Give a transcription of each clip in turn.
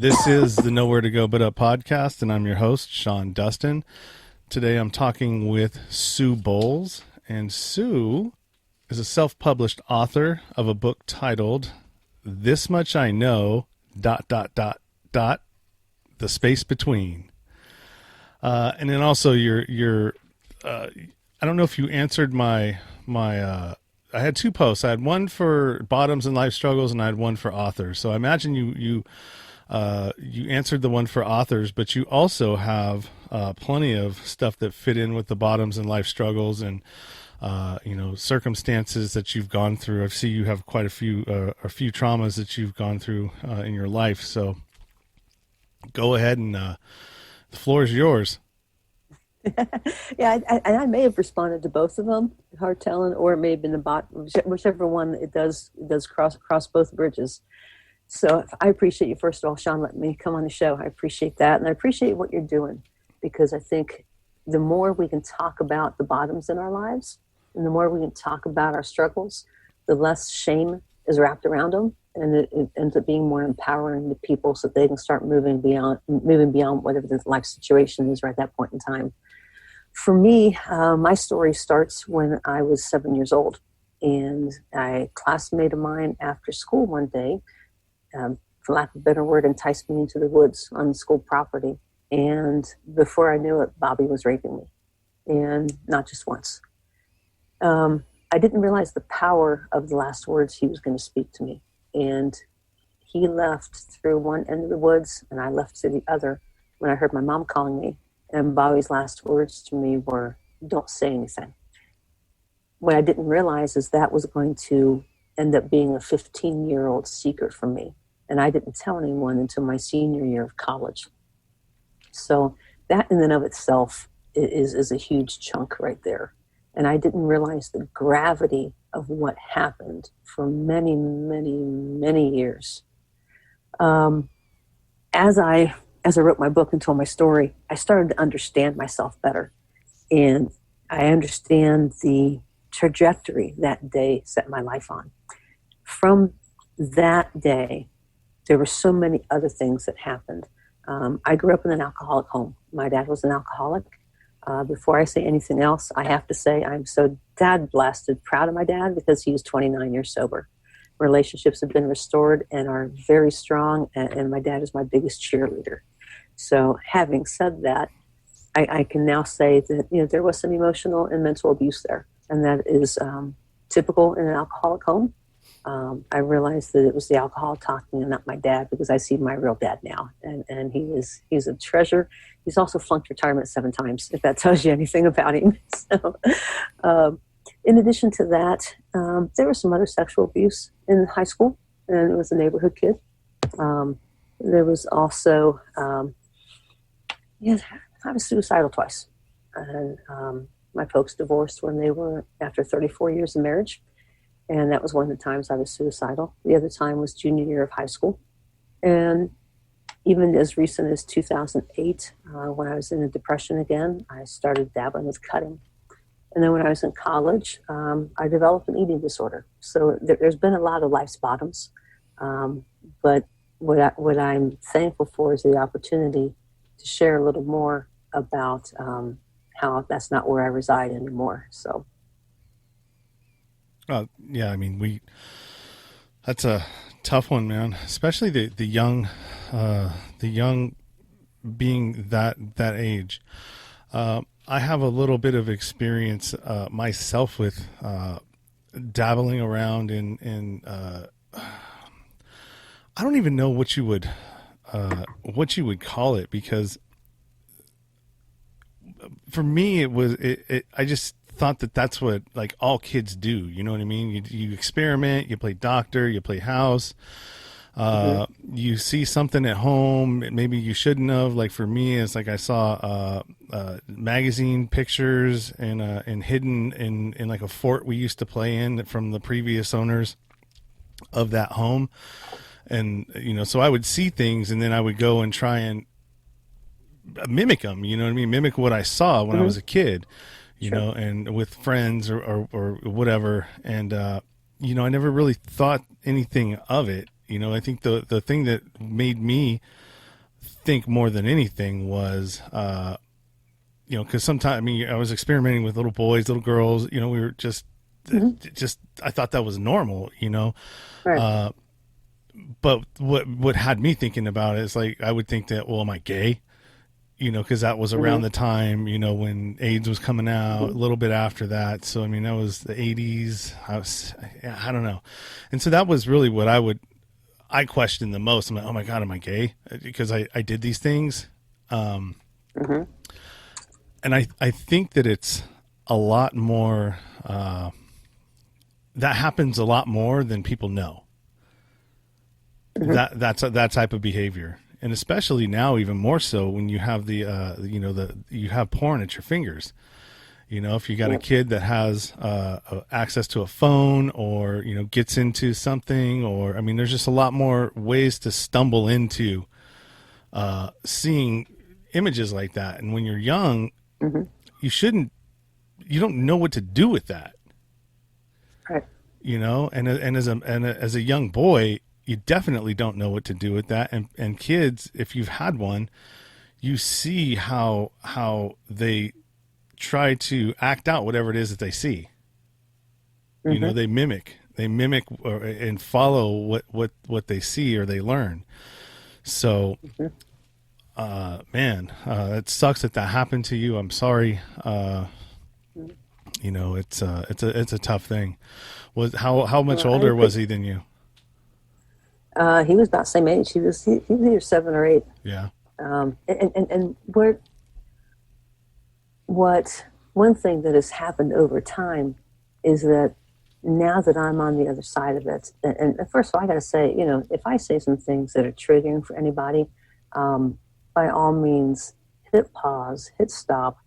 This is the Nowhere to Go But Up podcast, and I'm your host, Sean Dustin. Today I'm talking with Sue Boles, and Sue is a self-published author of a book titled This Much I Know, ... The Space Between. And then also I don't know if you answered my I had two posts. I had one for bottoms and life struggles, and I had one for authors. So I imagine you answered the one for authors, but you also have plenty of stuff that fit in with the bottoms and life struggles and circumstances that you've gone through. I see you have quite a few traumas that you've gone through in your life. So go ahead and the floor is yours. Yeah, I may have responded to both of them, hard telling, or it may have been the whichever one it does cross both bridges. So I appreciate you, first of all, Sean, letting me come on the show. I appreciate that, and I appreciate what you're doing, because I think the more we can talk about the bottoms in our lives, and the more we can talk about our struggles, the less shame is wrapped around them, and it ends up being more empowering to people, so they can start moving beyond whatever the life situation is right at that point in time. For me, my story starts when I was 7 years old, and a classmate of mine after school one day, for lack of a better word, enticed me into the woods on the school property. And before I knew it, Bobby was raping me, and not just once. I didn't realize the power of the last words he was going to speak to me. And he left through one end of the woods, and I left through the other when I heard my mom calling me. And Bobby's last words to me were, "Don't say anything." What I didn't realize is that was going to end up being a 15-year-old secret from me. And I didn't tell anyone until my senior year of college. So that in and of itself is a huge chunk right there. And I didn't realize the gravity of what happened for many, many, many years. As I wrote my book and told my story, I started to understand myself better. And I understand the trajectory that day set my life on. From that day, there were so many other things that happened. I grew up in an alcoholic home. My dad was an alcoholic. Before I say anything else, I have to say I'm so dad-blasted proud of my dad, because he was 29 years sober. Relationships have been restored and are very strong, and my dad is my biggest cheerleader. So having said that, I can now say that there was some emotional and mental abuse there, and that is typical in an alcoholic home. I realized that it was the alcohol talking and not my dad, because I see my real dad now, and he's a treasure. He's also flunked retirement 7 times, if that tells you anything about him. So, in addition to that, there was some other sexual abuse in high school, and it was a neighborhood kid. There was also, I was suicidal twice. And my folks divorced when they were after 34 years of marriage. And that was one of the times I was suicidal. The other time was junior year of high school. And even as recent as 2008, when I was in a depression again, I started dabbling with cutting. And then when I was in college, I developed an eating disorder. So there's been a lot of life's bottoms. But what I'm thankful for is the opportunity to share a little more about how that's not where I reside anymore. So. Yeah, I mean, that's a tough one, man, especially the young being that age. I have a little bit of experience myself with dabbling around in I don't even know what you would call it, because for me I just thought that that's what like all kids do. You know what I mean? You experiment, you play doctor, you play house. You see something at home maybe you shouldn't have. Like for me, it's like I saw magazine pictures and hidden in like a fort we used to play in from the previous owners of that home. And so I would see things, and then I would go and try and mimic them, you know what I mean? Mimic what I saw when I was a kid, Sure. and with friends or whatever. And, I never really thought anything of it. I think the thing that made me think more than anything was, because sometimes, I mean, I was experimenting with little boys, little girls, we were Hmm. just, I thought that was normal. Right. Uh, but what had me thinking about it is like, I would think that, well, am I gay? Because that was around Hmm. the time, when AIDS was coming out, Hmm. a little bit after that. So, I mean, that was the 80s. I don't know. And so that was really what I questioned the most. I'm like, oh my God, am I gay? Because I did these things. Um, Hmm. and I think that it's a lot more, that happens a lot more than people know. Hmm. That's that type of behavior, and especially now, even more so when you have you have porn at your fingers. If you got a Yep. kid that has access to a phone, or gets into something, or I mean, there's just a lot more ways to stumble into seeing images like that. And when you're young, Hmm. you shouldn't, you don't know what to do with that. Right. And as a young boy, you definitely don't know what to do with that. And kids, if you've had one, you see how they try to act out whatever it is that they see. Hmm. They mimic and follow what they see or they learn. So Hmm. man, it sucks that happened to you. I'm sorry. It's a tough thing. Was how much Well, I older was appreciate. he than you? He was about the same age. He was either 7 or 8. Yeah. And what one thing that has happened over time is that now that I'm on the other side of it, and first of all, I got to say, if I say some things that are triggering for anybody, um, by all means, hit pause, hit stop,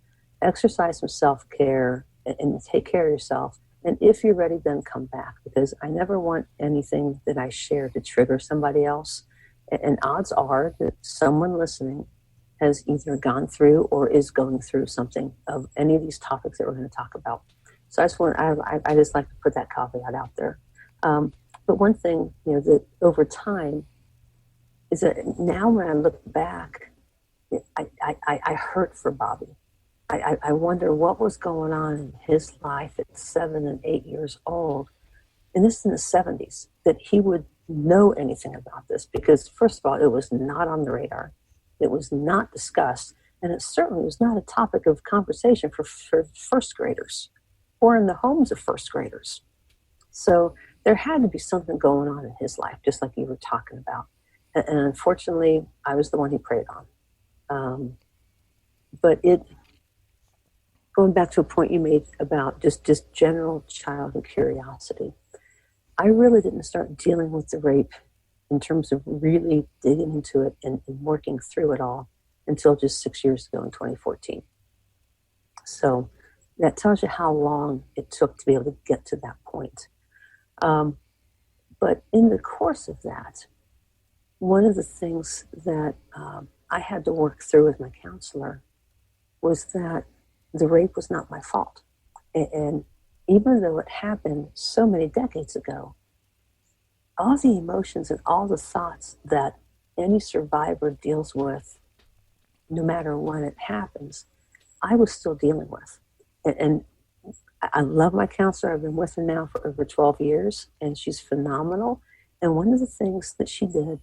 exercise some self care, and take care of yourself. And if you're ready, then come back, because I never want anything that I share to trigger somebody else. And odds are that someone listening has either gone through or is going through something of any of these topics that we're going to talk about. So I just like to put that caveat out there. Um, but one thing, that over time is that now when I look back, I hurt for Bobby. I wonder what was going on in his life at 7 and 8 years old, and this is in the 70s, that he would know anything about this, because first of all, it was not on the radar. It was not discussed, and it certainly was not a topic of conversation for first graders or in the homes of first graders. So there had to be something going on in his life, just like you were talking about. And unfortunately, I was the one he preyed on. But going back to a point you made about just general childhood curiosity, I really didn't start dealing with the rape in terms of really digging into it and working through it all until just 6 years ago in 2014. So that tells you how long it took to be able to get to that point. Um, but in the course of that, one of the things that I had to work through with my counselor was that the rape was not my fault. And even though it happened so many decades ago, all the emotions and all the thoughts that any survivor deals with, no matter when it happens, I was still dealing with. And I love my counselor. I've been with her now for over 12 years, and she's phenomenal. And one of the things that she did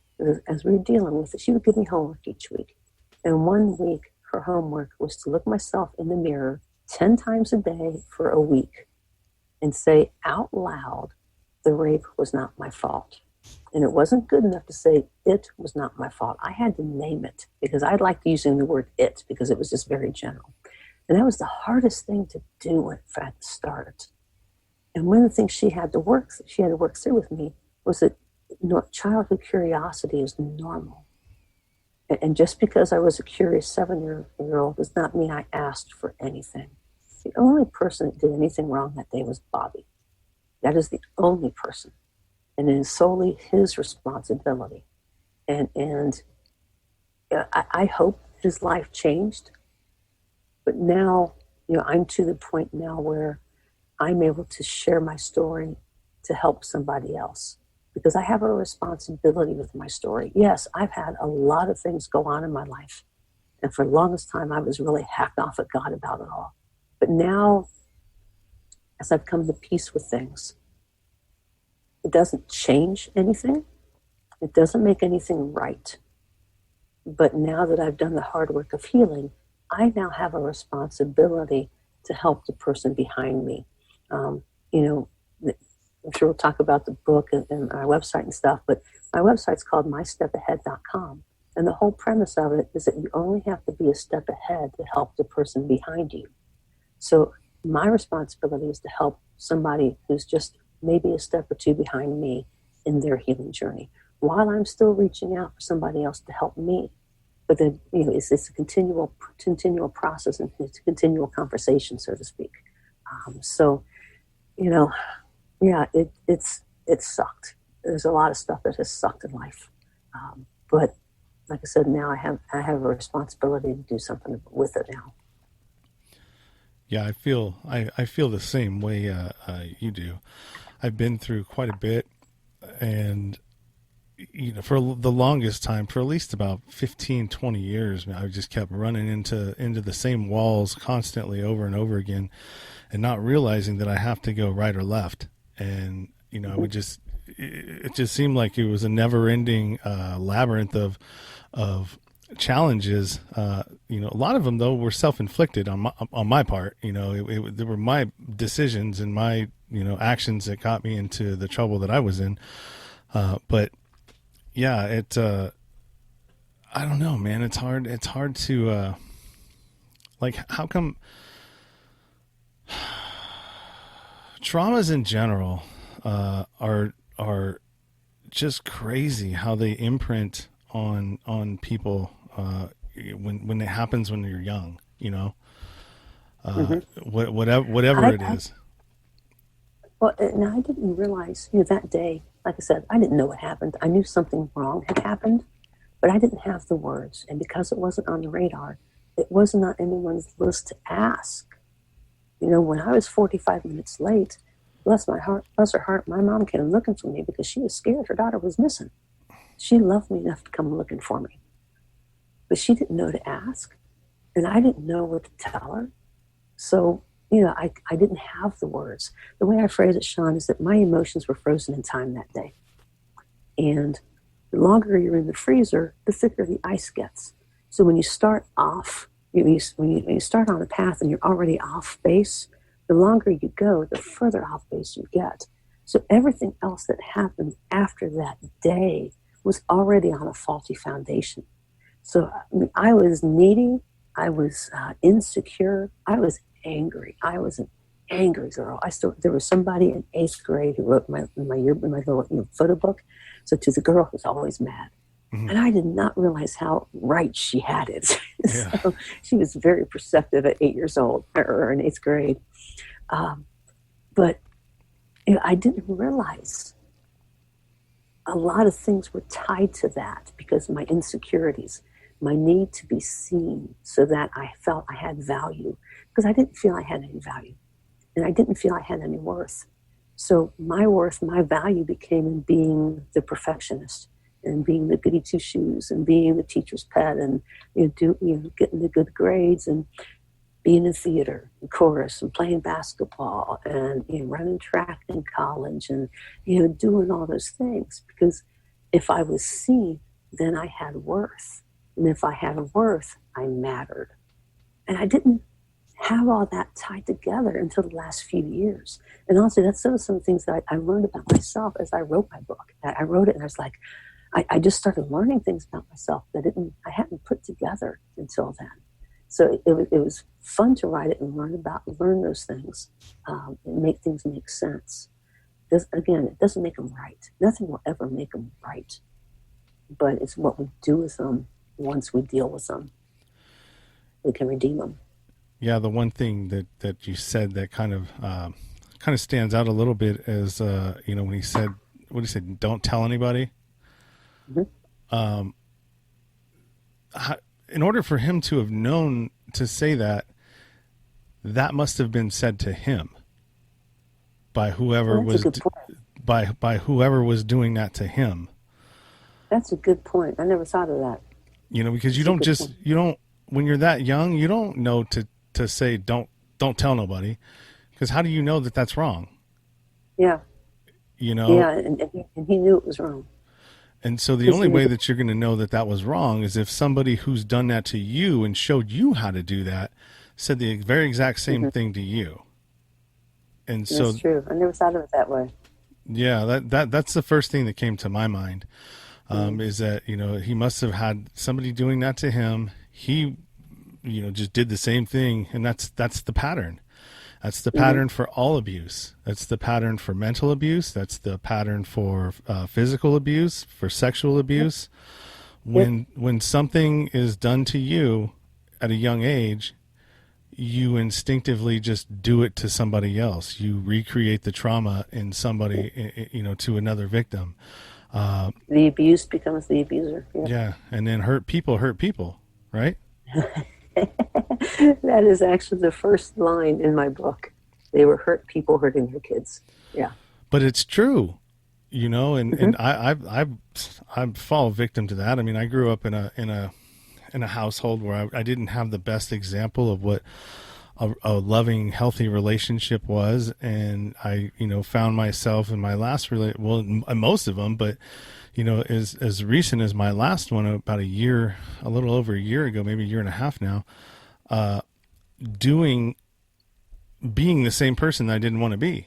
as we were dealing with it, she would give me homework each week. And one week, her homework was to look myself in the mirror 10 times a day for a week and say out loud, the rape was not my fault. And it wasn't good enough to say it was not my fault. I had to name it, because I liked using the word it because it was just very general. And that was the hardest thing to do at the start. And one of the things she had to work through with me was that childhood curiosity is normal. And just because I was a curious 7 year old does not mean I asked for anything. The only person that did anything wrong that day was Bobby. That is the only person. And it is solely his responsibility. And I hope his life changed. But now, I'm to the point now where I'm able to share my story to help somebody else. because I have a responsibility with my story. Yes, I've had a lot of things go on in my life. And for the longest time, I was really hacked off at God about it all. But now, as I've come to peace with things, it doesn't change anything. It doesn't make anything right. But now that I've done the hard work of healing, I now have a responsibility to help the person behind me. You know, I'm sure we'll talk about the book and our website and stuff, but my website's called mystepahead.com. And the whole premise of it is that you only have to be a step ahead to help the person behind you. So my responsibility is to help somebody who's just maybe a step or two behind me in their healing journey, while I'm still reaching out for somebody else to help me. But then, it's a continual process, and it's a continual conversation, so to speak. So, yeah, it's sucked. There's a lot of stuff that has sucked in life, but like I said, now I have a responsibility to do something with it now. Yeah, I feel the same way you do. I've been through quite a bit, and for the longest time, for at least about 15, 20 years, I just kept running into the same walls constantly over and over again, and not realizing that I have to go right or left. And it just seemed like it was a never-ending labyrinth of challenges. A lot of them though were self-inflicted on my part. They were my decisions and my actions that got me into the trouble that I was in. But yeah, I don't know, man. It's hard to like, how come traumas in general are just crazy, how they imprint on people when it happens when you're young, whatever it is. Well, and I didn't realize, that day, like I said, I didn't know what happened. I knew something wrong had happened, but I didn't have the words. And because it wasn't on the radar, it wasn't on anyone's list to ask. When I was 45 minutes late, bless her heart, my mom came looking for me because she was scared her daughter was missing. She loved me enough to come looking for me. But she didn't know to ask, and I didn't know what to tell her. So, I didn't have the words. The way I phrase it, Shawn, is that my emotions were frozen in time that day. And the longer you're in the freezer, the thicker the ice gets. So when you start off, when you start on a path and you're already off base, the longer you go, the further off base you get. So everything else that happened after that day was already on a faulty foundation. So I was needy, I was insecure, I was angry. I was an angry girl. There was somebody in 8th grade who wrote my little photo book. So to the girl who's always mad. Mm-hmm. And I did not realize how right she had it. Yeah. So she was very perceptive at 8 years old, or in 8th grade. But I didn't realize a lot of things were tied to that because of my insecurities, my need to be seen so that I felt I had value, because I didn't feel I had any value and I didn't feel I had any worth. So my worth, my value became in being the perfectionist and being the goody two shoes and being the teacher's pet and getting the good grades and being in theater and chorus and playing basketball and running track in college and doing all those things, because if I was seen, then I had worth. And if I had worth, I mattered. And I didn't have all that tied together until the last few years. And also, that's some of the things that I learned about myself as I wrote my book. I wrote it and I was like, I just started learning things about myself that I hadn't put together until then. So it was fun to write it and learn those things, and make things make sense. Again, it doesn't make them right. Nothing will ever make them right. But it's what we do with them once we deal with them. We can redeem them. Yeah, the one thing that you said that kind of stands out a little bit is when he said, what he said, don't tell anybody. Mm-hmm. In order for him to have known to say that, that must have been said to him by whoever was by whoever was doing that to him. That's a good point. I never thought of that. You know, because That's a good point. you don't when you're that young, you don't know to say don't tell nobody, because how do you know that that's wrong? Yeah, You know, yeah, and he knew it was wrong. and so the Because only he was, way that you're going to know that that was wrong is if somebody who's done that to you and showed you how to do that said the very exact same mhm, thing to you. And that's so true. I never thought of it that way. yeah, that's the first thing that came to my mind. Mm-hmm. Is that, you know, he must have had somebody doing that to him. He, you know, just did the same thing, and that's the pattern. That's the Mm-hmm. pattern for all abuse. That's the pattern for mental abuse. That's the pattern for physical abuse, for sexual Yep. abuse. Yep. When something is done to you at a young age, you instinctively just do it to somebody else. You recreate the trauma in somebody, you know, to another victim. Uh, The abuse becomes the abuser. Yep. yeah, and then hurt people, right? That is actually the first line in my book. They were hurt people hurting their kids. Yeah. But it's true, you know, Mm-hmm. and I fall victim to that. I mean, I grew up in a household where I didn't have the best example of what a loving, healthy relationship was, and I, you know, found myself in my last most of them, but you know, as recent as my last one, about a little over a year ago, maybe a year and a half now, uh, doing being the same person that I didn't want to be.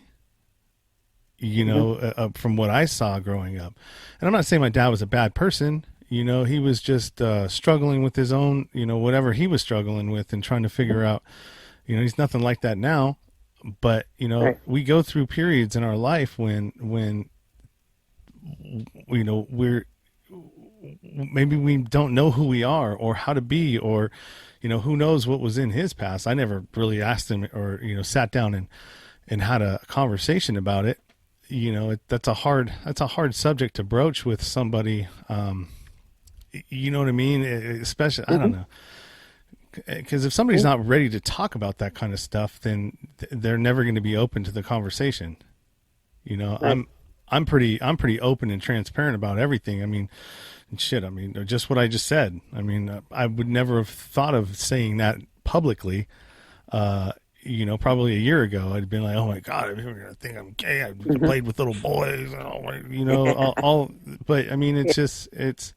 You Mm-hmm. know, from what I saw growing up, and I'm not saying my dad was a bad person. You know, he was just struggling with his own, you know, whatever he was struggling with, and trying to figure out. You know, he's nothing like that now, but you know, Right. we go through periods in our life when you know we're maybe we don't know who we are or how to be, or you know, who knows what was in his past. I never really asked him, or you know, sat down and had a conversation about it. You know, that's a hard subject to broach with somebody. You know what I mean? Especially, I don't Mm-hmm. know, because if somebody's Yeah. not ready to talk about that kind of stuff, then they're never going to be open to the conversation. You know, Right. I'm pretty open and transparent about everything. I mean, shit. I mean, just what I just said. I mean, I would never have thought of saying that publicly. Uh, you know, probably a year ago, I'd been like, "Oh my god, people are gonna think I'm gay. I Mm-hmm. played with little boys, you know, all." But I mean, Yeah. it's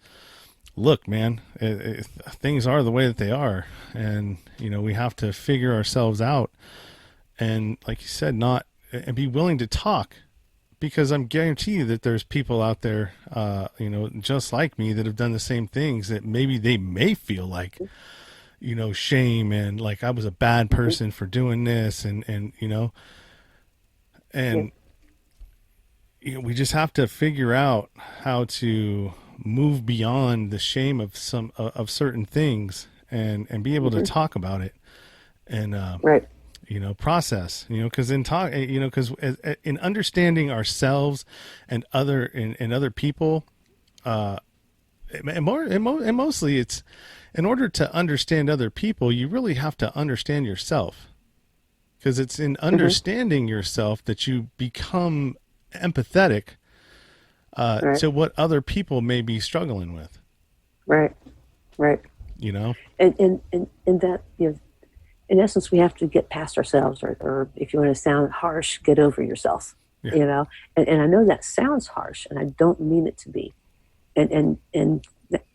look, man, things are the way that they are, and you know, we have to figure ourselves out, and like you said, not and be willing to talk, because I'm guarantee you that there's people out there, you know, just like me, that have done the same things, that maybe they may feel like, you know, shame, and like I was a bad Mm-hmm. person for doing this, and you know, Yeah. and you know, we just have to figure out how to move beyond the shame of some of certain things, and be able to Mm-hmm. talk about it, and Right. you know, process, you know, because in talk, you know, because in understanding ourselves and other people, uh and mostly it's in order to understand other people, you really have to understand yourself, because it's in Mm-hmm. understanding yourself that you become empathetic Right. to what other people may be struggling with, Right. Right. you know. And that, you know, in essence, we have to get past ourselves, or if you want to sound harsh, get over yourself. Yeah. You know, and I know that sounds harsh, and I don't mean it to be. And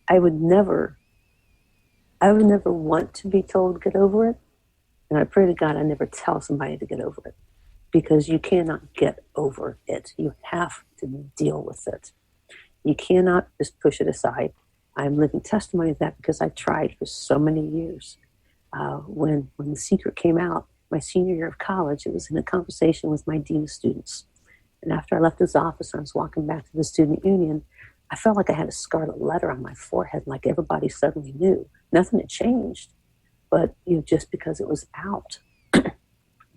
I would never, I would never want to be told get over it. And I pray to God I never tell somebody to get over it, because you cannot get over it. You have to deal with it. You cannot just push it aside. I'm living testimony of that, because I tried for so many years. When The Secret came out, my senior year of college, it was in a conversation with my dean of students. And after I left his office, I was walking back to the student union. I felt like I had a scarlet letter on my forehead, like everybody suddenly knew. Nothing had changed, but you know, just because it was out.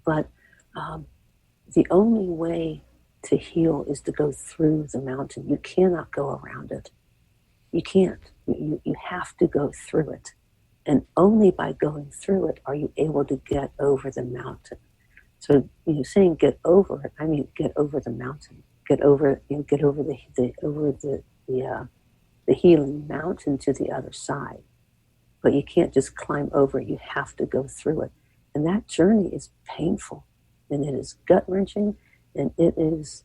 But um, the only way to heal is to go through the mountain. You cannot go around it. You can't. You have to go through it. And only by going through it are you able to get over the mountain. So, you know, saying get over it, I mean get over the mountain. get over the healing mountain to the other side. But you can't just climb over it. You have to go through it. And that journey is painful, and it is gut-wrenching, and it is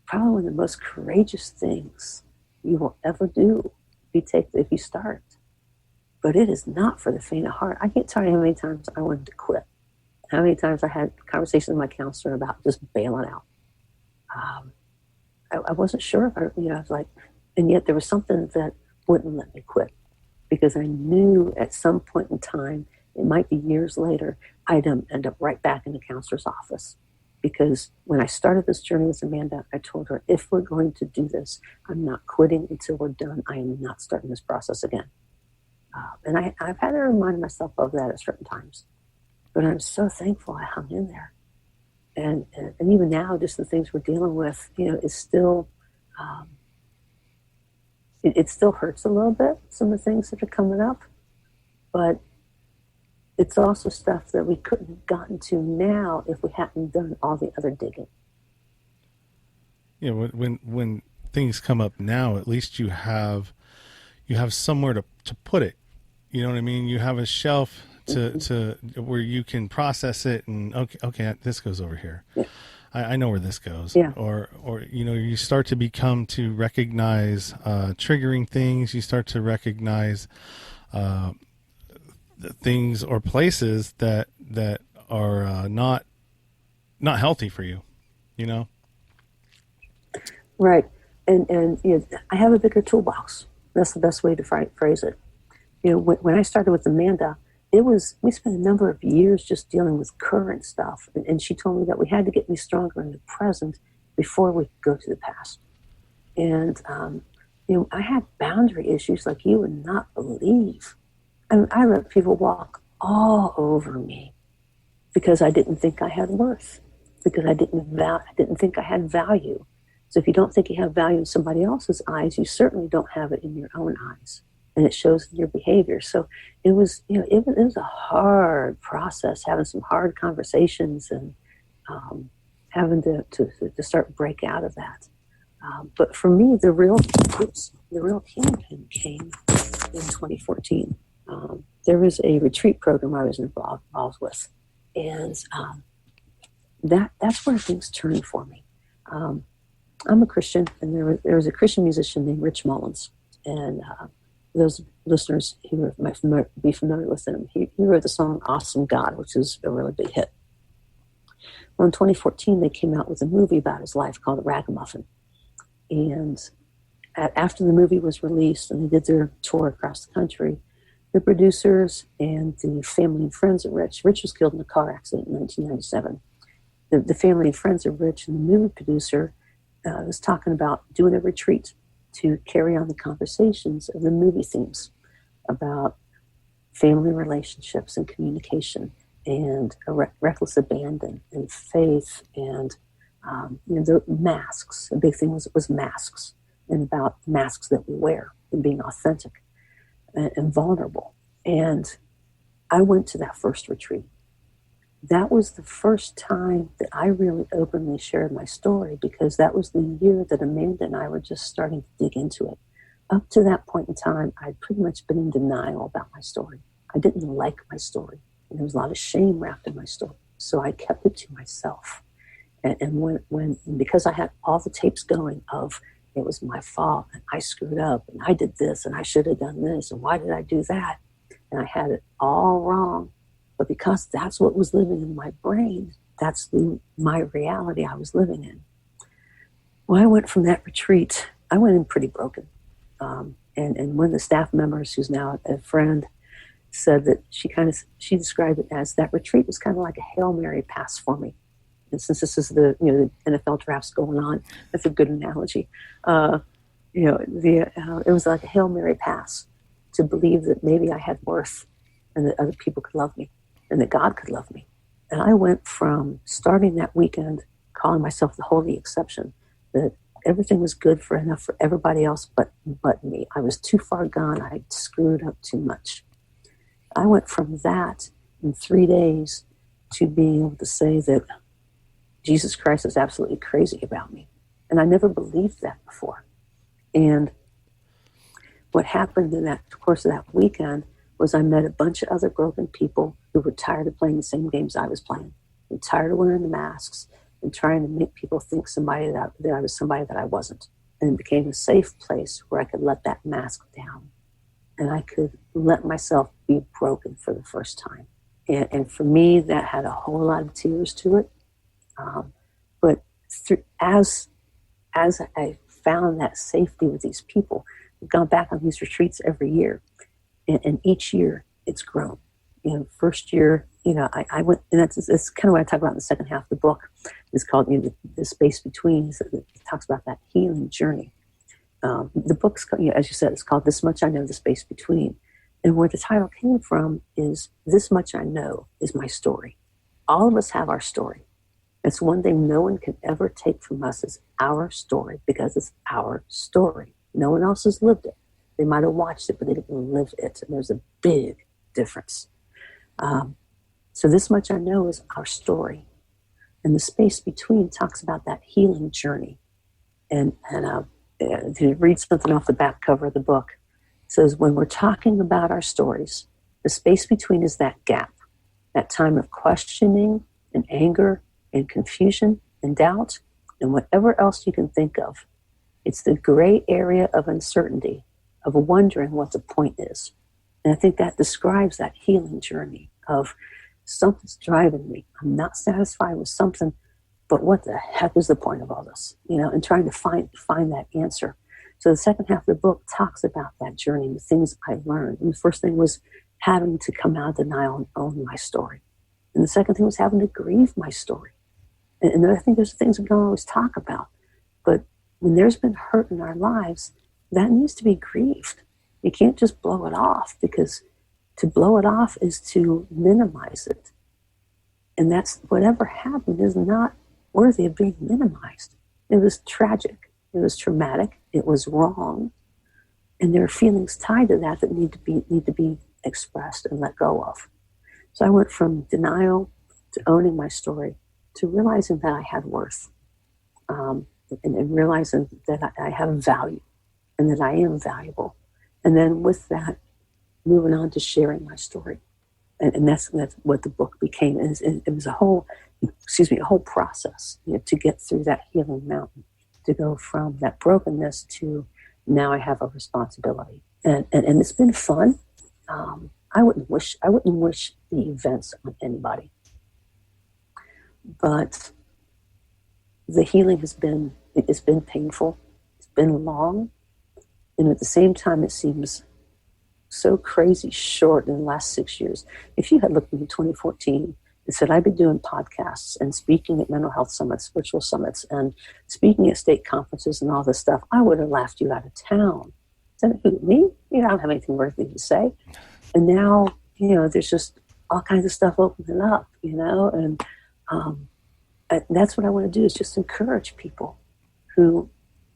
probably one of the most courageous things you will ever do if you start. But it is not for the faint of heart. I can't tell you how many times I wanted to quit. How many times I had conversations with my counselor about just bailing out. I wasn't sure if I was like, and yet there was something that wouldn't let me quit, because I knew at some point in time, it might be years later, I'd end up right back in the counselor's office. Because when I started this journey with Amanda, I told her, if we're going to do this, I'm not quitting until we're done. I am not starting this process again. And I've had to remind myself of that at certain times. But I'm so thankful I hung in there. And even now, just the things we're dealing with, is still, it still hurts a little bit, some of the things that are coming up. But it's also stuff that we couldn't have gotten to now if we hadn't done all the other digging. When things come up now, at least you have somewhere to put it. You know what I mean? You have a shelf to where you can process it, and okay, this goes over here. Yeah. I know where this goes. Yeah. Or you start to recognize triggering things. You start to recognize things or places that are not healthy for you. Right. And I have a bigger toolbox. That's the best way to phrase it. When I started with Amanda, we spent a number of years just dealing with current stuff. And she told me that we had to get me stronger in the present before we could go to the past. And, I had boundary issues like you would not believe. I let people walk all over me because I didn't think I had worth, because I didn't think I had value. So if you don't think you have value in somebody else's eyes, you certainly don't have it in your own eyes. And it shows in your behavior. So it was a hard process, having some hard conversations and having to start break out of that. But for me, the real healing came in 2014. There was a retreat program I was involved with, and that's where things turned for me. I'm a Christian, and there was a Christian musician named Rich Mullins, and those listeners who might be familiar with him, he wrote the song Awesome God, which is a really big hit. Well, in 2014, they came out with a movie about his life called Ragamuffin. And after the movie was released and they did their tour across the country, the producers and the family and friends of Rich was killed in a car accident in 1997. The family and friends of Rich and the movie producer was talking about doing a retreat to carry on the conversations of the movie themes about family relationships and communication and reckless abandon and faith and the masks. A big thing was masks, and about masks that we wear and being authentic and vulnerable. And I went to that first retreat. That was the first time that I really openly shared my story, because that was the year that Amanda and I were just starting to dig into it. Up to that point in time, I'd pretty much been in denial about my story. I didn't like my story. And there was a lot of shame wrapped in my story. So I kept it to myself. And because I had all the tapes going of it was my fault and I screwed up and I did this and I should have done this and why did I do that? And I had it all wrong. But because that's what was living in my brain, that's my reality I was living in. Well, I went from that retreat, I went in pretty broken. And one of the staff members, who's now a friend, said that she described it as that retreat was kind of like a Hail Mary pass for me. And since this is the NFL draft's going on, that's a good analogy. It was like a Hail Mary pass to believe that maybe I had worth and that other people could love me and that God could love me. And I went from starting that weekend calling myself the holy exception, that everything was good for enough for everybody else but me. I was too far gone. I screwed up too much. I went from that in 3 days to being able to say that Jesus Christ is absolutely crazy about me. And I never believed that before. And what happened in that course of that weekend was I met a bunch of other broken people who were tired of playing the same games I was playing, and tired of wearing the masks and trying to make people think that I was somebody that I wasn't. And it became a safe place where I could let that mask down and I could let myself be broken for the first time. And for me, that had a whole lot of tears to it. But as I found that safety with these people, I've gone back on these retreats every year, and each year it's grown. First year, I went, and that's kind of what I talk about in the second half of the book. It's called the space between. It talks about that healing journey. The book's, as you said, it's called This Much I Know, the Space Between. And where the title came from is This Much I Know is my story. All of us have our story. It's one thing no one can ever take from us is our story, because it's our story. No one else has lived it. They might have watched it, but they didn't live it. And there's a big difference. So this much I know is our story. And the space between talks about that healing journey. And to read something off the back cover of the book, it says, when we're talking about our stories, the space between is that gap, that time of questioning and anger and confusion and doubt and whatever else you can think of. It's the gray area of uncertainty, of wondering what the point is. And I think that describes that healing journey of something's driving me. I'm not satisfied with something, but what the heck is the point of all this? And trying to find that answer. So the second half of the book talks about that journey, the things I learned. And the first thing was having to come out of denial and own my story. And the second thing was having to grieve my story. And I think there's things we don't always talk about. But when there's been hurt in our lives, that needs to be grieved. You can't just blow it off, because to blow it off is to minimize it. And that's whatever happened is not worthy of being minimized. It was tragic. It was traumatic. It was wrong. And there are feelings tied to that need to be expressed and let go of. So I went from denial to owning my story to realizing that I had worth, and realizing that I have value and that I am valuable. And then with that, moving on to sharing my story. And that's what the book became. It was a whole process to get through that healing mountain, to go from that brokenness to now I have a responsibility. And it's been fun. I wouldn't wish the events on anybody. But the healing it's been painful. It's been long. And at the same time, it seems so crazy short in the last 6 years. If you had looked at me in 2014 and said I'd be doing podcasts and speaking at mental health summits, virtual summits, and speaking at state conferences and all this stuff, I would have laughed you out of town. Said, who, me? I don't have anything worthy to say. And now, there's just all kinds of stuff opening up, and that's what I want to do, is just encourage people who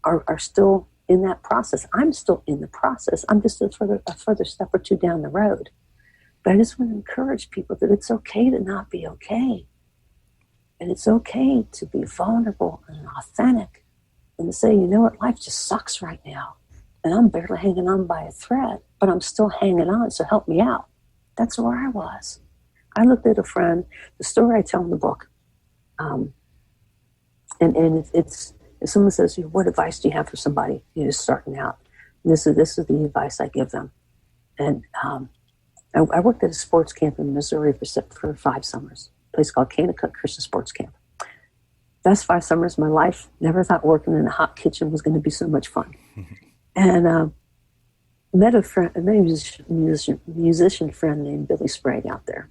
are still in that process. I'm still in the process. I'm just a further step or two down the road. But I just want to encourage people that it's okay to not be okay. And it's okay to be vulnerable and authentic and to say, life just sucks right now. And I'm barely hanging on by a thread, but I'm still hanging on, so help me out. That's where I was. I looked at a friend, the story I tell in the book, and it's, if someone says, what advice do you have for somebody just starting out? This is the advice I give them. And I worked at a sports camp in Missouri for 5 summers, a place called Kanakuk Christian Sports Camp. Best 5 summers of my life. Never thought working in a hot kitchen was going to be so much fun. And met a musician friend named Billy Sprague out there.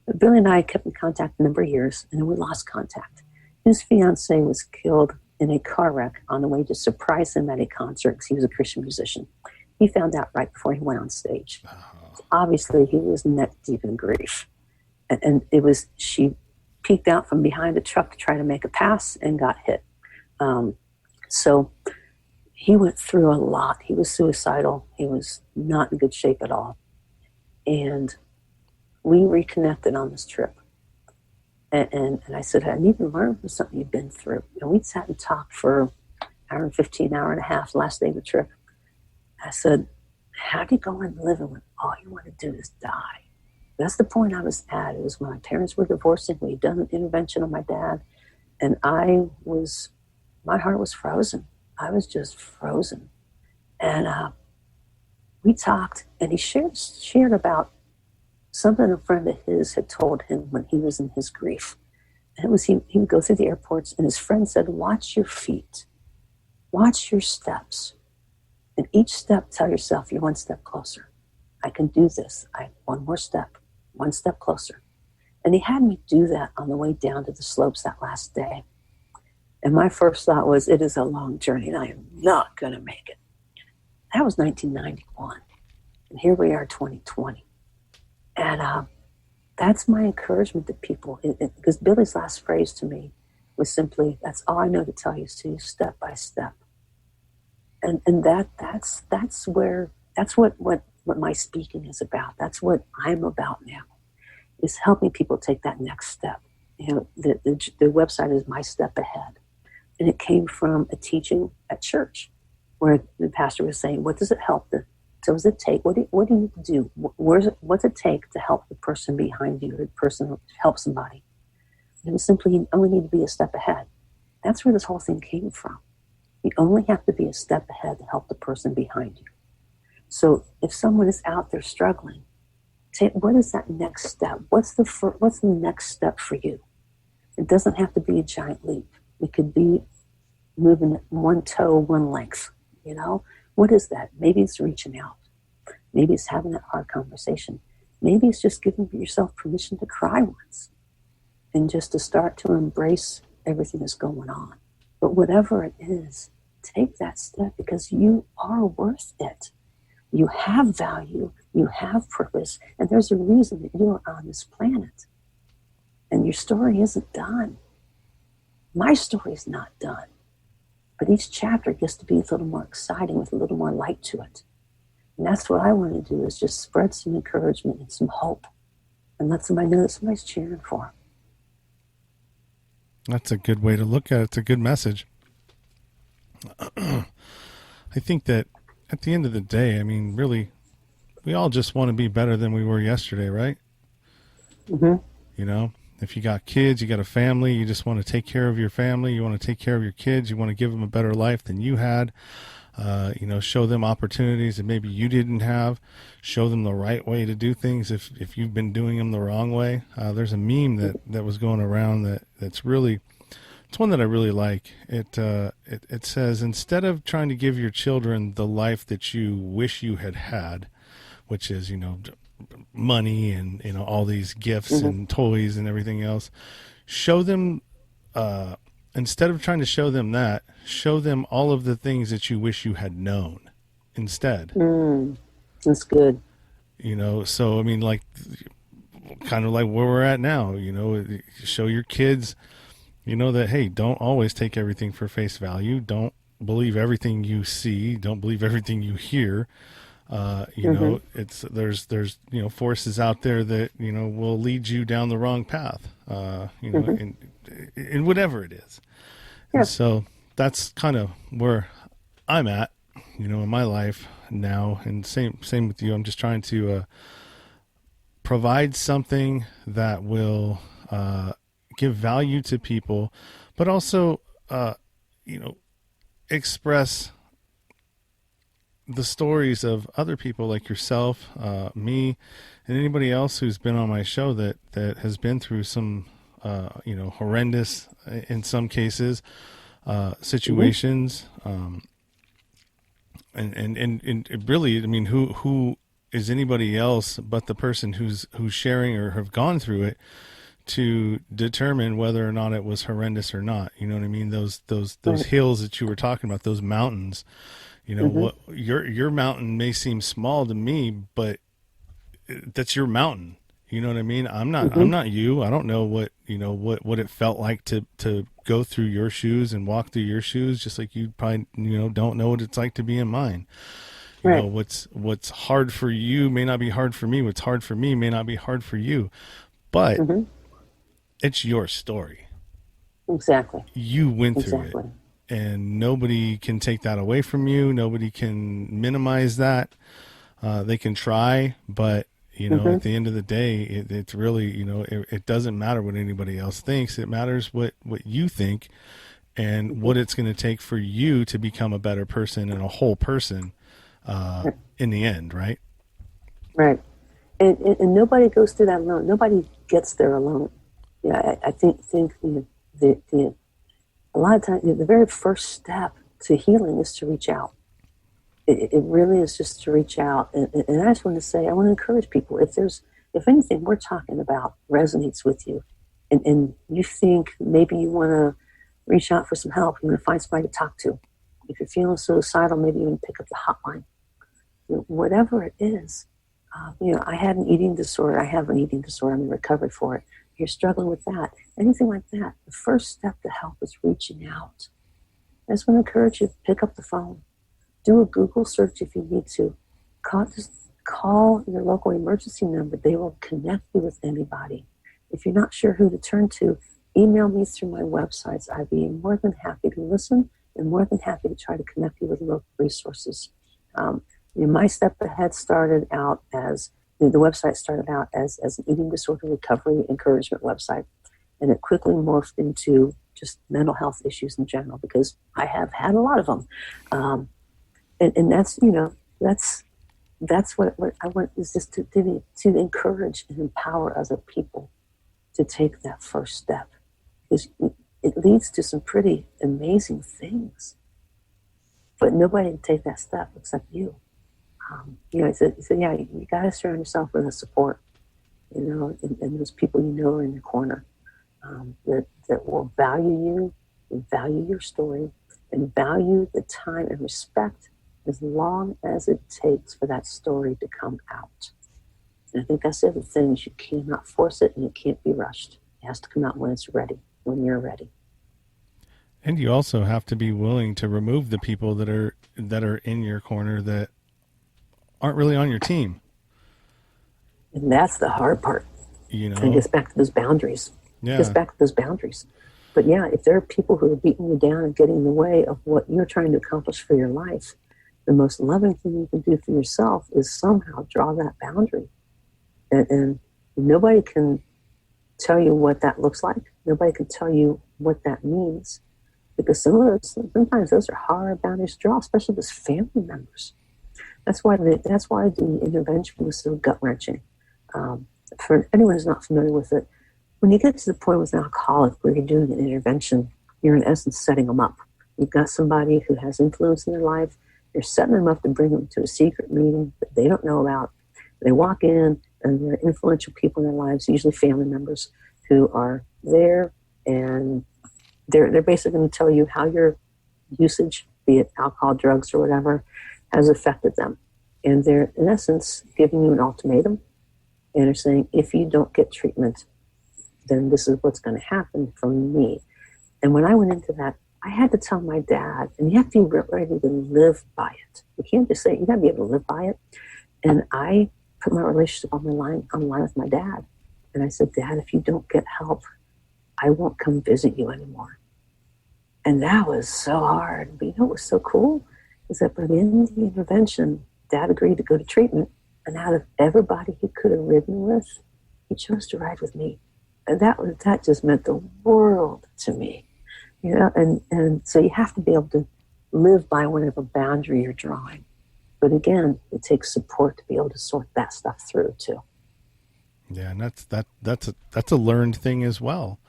But Billy and I kept in contact a number of years, and then we lost contact. His fiance was killed in a car wreck on the way to surprise him at a concert, because he was a Christian musician. He found out right before he went on stage. So obviously, he was neck deep in grief. And she peeked out from behind the truck to try to make a pass and got hit. So he went through a lot. He was suicidal. He was not in good shape at all. And we reconnected on this trip. And I said, I need to learn from something you've been through. And we sat and talked for hour and 15, hour and a half, last day of the trip. I said, how do you go on living when all you want to do is die? That's the point I was at. It was when my parents were divorcing. We'd done an intervention on my dad, and my heart was frozen. I was just frozen. And we talked, and he shared about something a friend of his had told him when he was in his grief. And it was he would go through the airports, and his friend said, watch your feet, watch your steps. And each step, tell yourself, you're one step closer. I can do this. One more step, one step closer. And he had me do that on the way down to the slopes that last day. And my first thought was, it is a long journey, and I am not going to make it. That was 1991. And here we are, 2020. And that's my encouragement to people. Because Billy's last phrase to me was simply, that's all I know to tell you, Sue, step by step. And that's what my speaking is about. That's what I'm about now, is helping people take that next step. You know, the website is My Step Ahead. And it came from a teaching at church where the pastor was saying, what does it help? So does it take? What do you need to do? What's it take to help the person behind you, or the person who helps somebody? And it was simply, you only need to be a step ahead. That's where this whole thing came from. You only have to be a step ahead to help the person behind you. So if someone is out there struggling, what is that next step? What's the next step for you? It doesn't have to be a giant leap. It could be moving one toe, one length. You know, what is that? Maybe it's reaching out. Maybe it's having that hard conversation. Maybe it's just giving yourself permission to cry once and just to start to embrace everything that's going on. But whatever it is, take that step, because you are worth it. You have value, you have purpose, and there's a reason that you are on this planet. And your story isn't done. My story is not done. But each chapter gets to be a little more exciting with a little more light to it. And that's what I want to do, is just spread some encouragement and some hope and let somebody know that somebody's cheering for them. That's a good way to look at it. It's a good message. I think that at the end of the day, I mean, really, we all just want to be better than we were yesterday, right? Mm-hmm. You know, if you got kids, you got a family, you just want to take care of your family, you want to take care of your kids, you want to give them a better life than you had. You know, show them opportunities that maybe you didn't have. Show them the right way to do things if you've been doing them the wrong way. There's a meme that was going around that's really, it's one that I really like. It says, instead of trying to give your children the life that you wish you had had, which is, you know, money and, you know, all these gifts and toys and everything else, show them, instead of trying to show them that, show them all of the things that you wish you had known instead. That's good. You know, so, I mean, like, kind of like where we're at now, you know, show your kids, you know, that, hey, don't always take everything for face value. Don't believe everything you see. Don't believe everything you hear. You know, there's, you know, forces out there that, you know, will lead you down the wrong path, you know, in whatever it is. And so that's kind of where I'm at, you know, in my life now. And same with you. I'm just trying to, provide something that will, give value to people, but also, you know, express the stories of other people like yourself, me, and anybody else who's been on my show that has been through some, you know, horrendous, in some cases, situations. And it really, I mean, who is anybody else but the person who's sharing or have gone through it to determine whether or not it was horrendous or not? You know what I mean? Those hills that you were talking about, those mountains, you know, what your mountain may seem small to me, but that's your mountain. You know what I mean? I'm not you. I don't know what, you know, what it felt like to go through your shoes and walk through your shoes, just like you probably, you know, don't know what it's like to be in mine. You know, what's hard for you may not be hard for me. What's hard for me may not be hard for you, but it's your story. Exactly. You went through it, and nobody can take that away from you. Nobody can minimize that. They can try, but Mm-hmm. at the end of the day, it's really, it doesn't matter what anybody else thinks. It matters what you think and Mm-hmm. what it's going to take for you to become a better person and a whole person in the end, right? Right. And nobody goes through that alone. Nobody gets there alone. Yeah, I think the a lot of times the very first step to healing is to reach out. It really is just to reach out. And I just want to say, I want to encourage people, if anything we're talking about resonates with you, and you think maybe you want to reach out for some help, you want to find somebody to talk to. If you're feeling suicidal, maybe you want to pick up the hotline. Whatever it is, I had an eating disorder. I have an eating disorder. I'm in recovery for it. You're struggling with that. Anything like that. The first step to help is reaching out. I just want to encourage you to pick up the phone. Do a Google search if you need to. Just call your local emergency number. They will connect you with anybody. If you're not sure who to turn to, email me through my websites. I'd be more than happy to listen and more than happy to try to connect you with local resources. My Step Ahead started out as, the website started out as an eating disorder recovery encouragement website. And it quickly morphed into just mental health issues in general, because I have had a lot of them. And that's what I want, is just to encourage and empower other people to take that first step, because it leads to some pretty amazing things. But nobody can take that step except you. He said, yeah, you got to surround yourself with a support, and those people are in your corner, that will value you, value your story, and value the time and respect as long as it takes for that story to come out. And I think that's the other thing, is you cannot force it and it can't be rushed. It has to come out when it's ready, when you're ready. And you also have to be willing to remove the people that are in your corner that aren't really on your team. And that's the hard part. You And it know? gets back to those boundaries. It gets Yeah. back to those boundaries. But yeah, if there are people who are beating you down and getting in the way of what you're trying to accomplish for your life, the most loving thing you can do for yourself is somehow draw that boundary. And nobody can tell you what that looks like. Nobody can tell you what that means. Because sometimes those are hard boundaries to draw, especially with family members. That's why the intervention was so gut wrenching. For anyone who's not familiar with it, when you get to the point with an alcoholic where you're doing an intervention, you're in essence setting them up. You've got somebody who has influence in their life. You're setting them up to bring them to a secret meeting that they don't know about. They walk in, and there are influential people in their lives, usually family members, who are there, and they're basically going to tell you how your usage, be it alcohol, drugs, or whatever, has affected them. And they're, in essence, giving you an ultimatum, and they're saying, if you don't get treatment, then this is what's going to happen from me. And when I went into that, I had to tell my dad, and you have to be ready to live by it. You can't just say it, you got to be able to live by it. And I put my relationship on the line with my dad. And I said, Dad, if you don't get help, I won't come visit you anymore. And that was so hard. But what was so cool is that by the end of the intervention, Dad agreed to go to treatment. And out of everybody he could have ridden with, he chose to ride with me. And that just meant the world to me. And so you have to be able to live by whatever boundary you're drawing. But again, it takes support to be able to sort that stuff through too. Yeah, and that's a learned thing as well.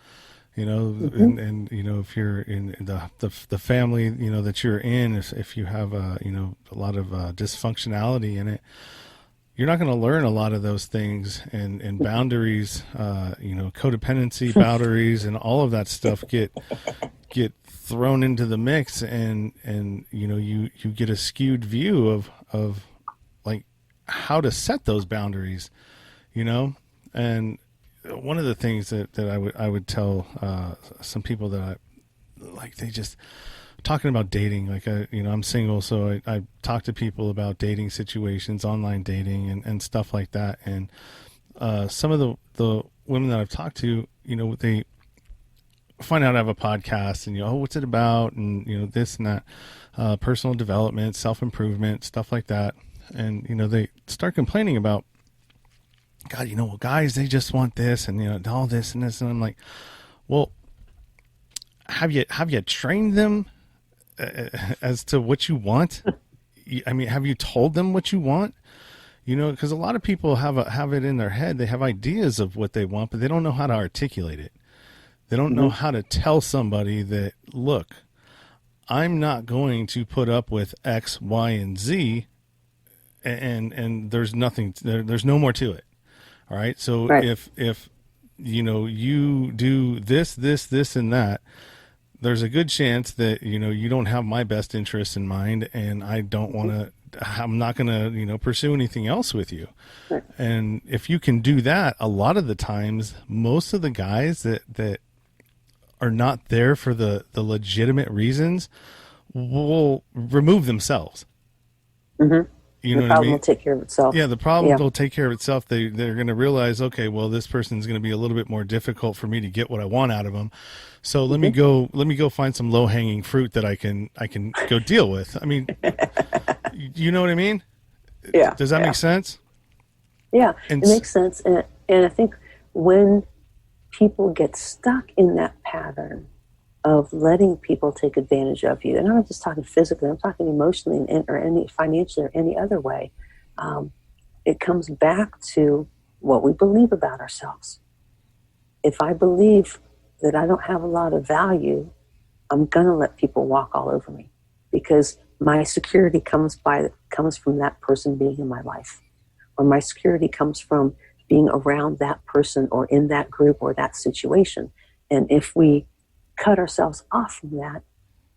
Mm-hmm. And if you're in the family that you're in, if you have a lot of dysfunctionality in it, you're not going to learn a lot of those things, and boundaries, codependency boundaries, and all of that stuff get thrown into the mix, and you get a skewed view of like how to set those boundaries, and one of the things that I would tell some people that I like, they just talking about dating, like I'm single, so I talk to people about dating situations, online dating, and stuff like that. And some of the women that I've talked to, they find out I have a podcast, and oh, what's it about, and this and that, personal development, self improvement, stuff like that, and they start complaining about, God, well, guys, they just want this, and all this and this, and I'm like, well, have you trained them as to what you want? I mean, have you told them what you want? Because a lot of people have it in their head. They have ideas of what they want, but they don't know how to articulate it. They don't know how to tell somebody that, look, I'm not going to put up with X, Y, and Z, and there's nothing. There's no more to it. All right. So Right. if you do this, and that, there's a good chance that you don't have my best interests in mind, and I don't want to. I'm not going to pursue anything else with you. Right. And if you can do that, a lot of the times, most of the guys that are not there for the legitimate reasons will remove themselves. Mm-hmm. You the know what I problem mean? will take care of itself. Yeah, the problem Yeah. will take care of itself. They're going to realize, okay, well, this person's going to be a little bit more difficult for me to get what I want out of them. So let me go find some low hanging fruit that I can go deal with. I mean, you know what I mean? Yeah. Does that make sense? Yeah, And it makes sense. And I think when people get stuck in that pattern of letting people take advantage of you, and I'm not just talking physically, I'm talking emotionally or any financially or any other way, it comes back to what we believe about ourselves. If I believe that I don't have a lot of value, I'm going to let people walk all over me because my security comes from that person being in my life, or my security comes from being around that person or in that group or that situation. And if we cut ourselves off from that,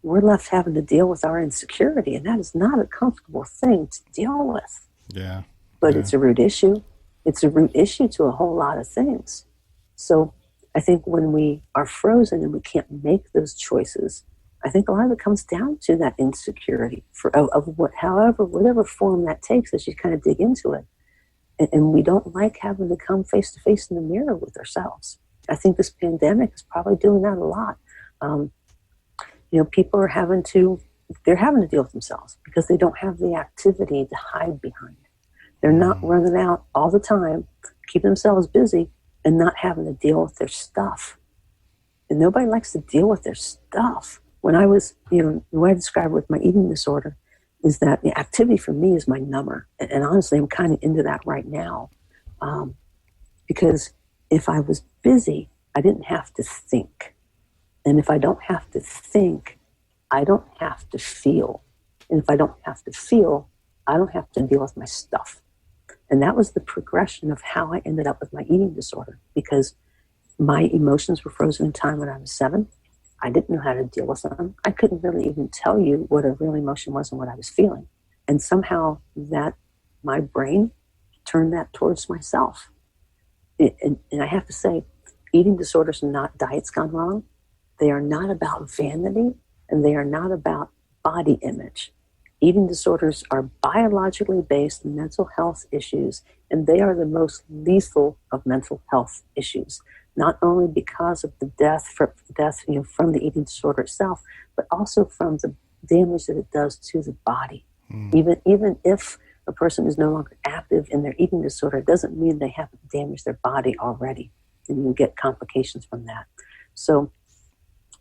we're left having to deal with our insecurity, and that is not a comfortable thing to deal with. Yeah. But it's a root issue. It's a root issue to a whole lot of things. So I think when we are frozen and we can't make those choices, I think a lot of it comes down to that insecurity whatever form that takes as you kind of dig into it. And we don't like having to come face to face in the mirror with ourselves. I think this pandemic is probably doing that a lot. People are having to deal with themselves because they don't have the activity to hide behind. They're not running out all the time, keeping themselves busy and not having to deal with their stuff. And nobody likes to deal with their stuff. When I was, the way I describe it with my eating disorder is that the activity for me is my number. And honestly, I'm kind of into that right now. Because if I was busy, I didn't have to think. And if I don't have to think, I don't have to feel. And if I don't have to feel, I don't have to deal with my stuff. And that was the progression of how I ended up with my eating disorder, because my emotions were frozen in time when I was 7. I didn't know how to deal with them. I couldn't really even tell you what a real emotion was and what I was feeling. And somehow my brain turned that towards myself. And I have to say, eating disorders are not diets gone wrong. They are not about vanity, and they are not about body image. Eating disorders are biologically based mental health issues, and they are the most lethal of mental health issues, not only because of the death from the eating disorder itself, but also from the damage that it does to the body. Even if a person is no longer active in their eating disorder, it doesn't mean they haven't damaged their body already, and you get complications from that. So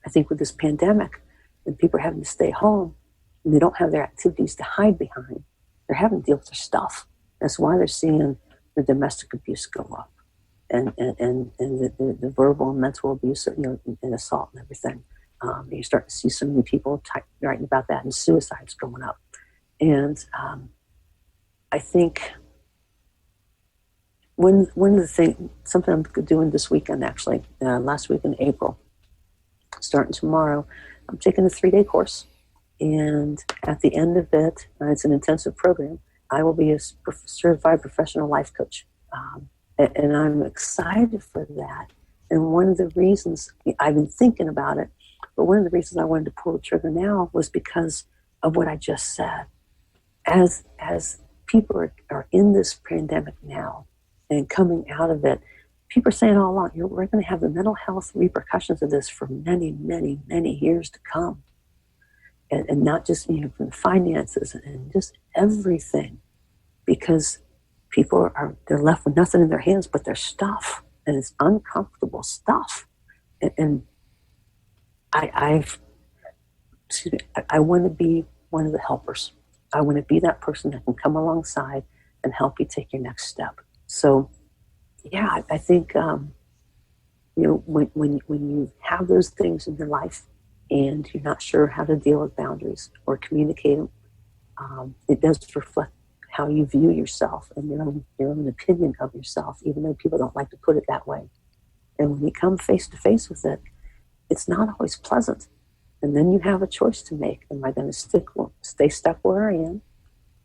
I think with this pandemic, when people are having to stay home and they don't have their activities to hide behind, they're having to deal with their stuff. That's why they're seeing the domestic abuse go up, and the verbal and mental abuse, and assault and everything. You start to see so many people writing about that, and suicides going up. And I think one of the things, something I'm doing this weekend, actually, last week in April, starting tomorrow, I'm taking a 3-day course. And at the end of it, it's an intensive program, I will be a certified professional life coach. And I'm excited for that. And one of the reasons, I've been thinking about it, but one of the reasons I wanted to pull the trigger now was because of what I just said. As people are in this pandemic now and coming out of it, people are saying all along, we're going to have the mental health repercussions of this for many, many, many years to come. And not just, from finances and just everything, because people they're left with nothing in their hands but their stuff, and it's uncomfortable stuff. And I want to be one of the helpers. I want to be that person that can come alongside and help you take your next step. So, yeah, I think when you have those things in your life and you're not sure how to deal with boundaries or communicate them, it does reflect how you view yourself and your own opinion of yourself, even though people don't like to put it that way. And when you come face to face with it, it's not always pleasant. And then you have a choice to make. Am I going to stay stuck where I am?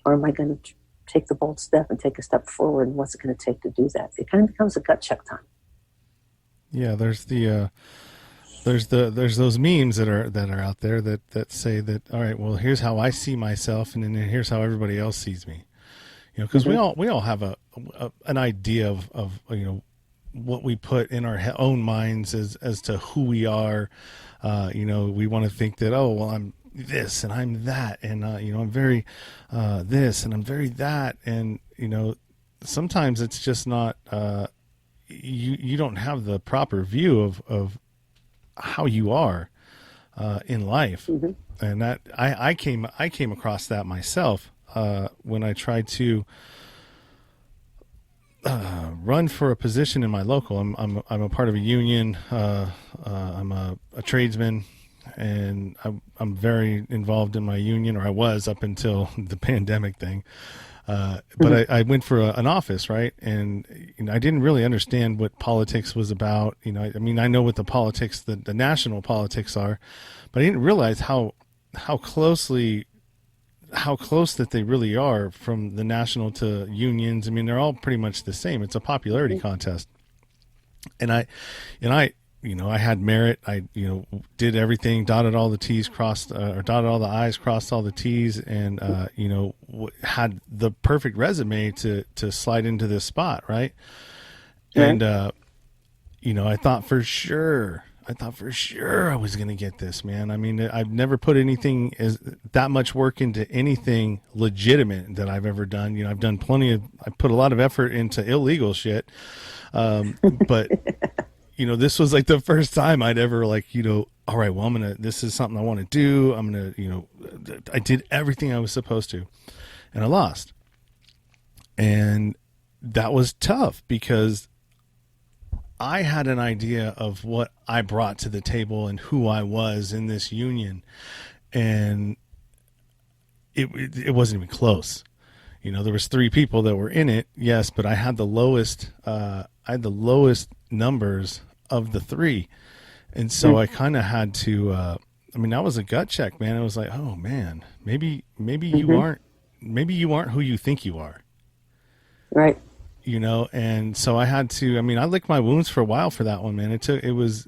Or am I going to take the bold step and take a step forward? And what's it going to take to do that? It kind of becomes a gut check time. Yeah, there's those memes that are out there that say that, all right, well, here's how I see myself, and then here's how everybody else sees me. Because we all have an idea of what we put in our own minds as to who we are. We want to think that, oh, well, I'm this and I'm that, and I'm very this and I'm very that, and sometimes it's just not. You don't have the proper view of how you are in life, and that I came across that myself when I tried to run for a position in my local. I'm a part of a union. I'm a tradesman, and I'm very involved in my union, or I was up until the pandemic thing. But I went for an office, right? And I didn't really understand what politics was about. I know what the politics, the national politics are, but I didn't realize how close that they really are from the national to unions. I mean, they're all pretty much the same. It's a popularity contest. And I had merit. I, did everything, dotted all the T's, dotted all the I's, crossed all the T's, and, had the perfect resume to slide into this spot. Right. And, I thought for sure I was going to get this, man. I mean, I've never put that much work into anything legitimate that I've ever done. I've done I put a lot of effort into illegal shit. But this was like the first time I'd ever all right, well, this is something I want to do. I'm going to, I did everything I was supposed to, and I lost. And that was tough because I had an idea of what I brought to the table and who I was in this union. And it wasn't even close. There was 3 people that were in it. Yes. But I had the lowest numbers of the 3. And so I kind of had to, that was a gut check, man. It was like, oh man, maybe you aren't who you think you are. Right. And so I had to, I licked my wounds for a while for that one, man. It was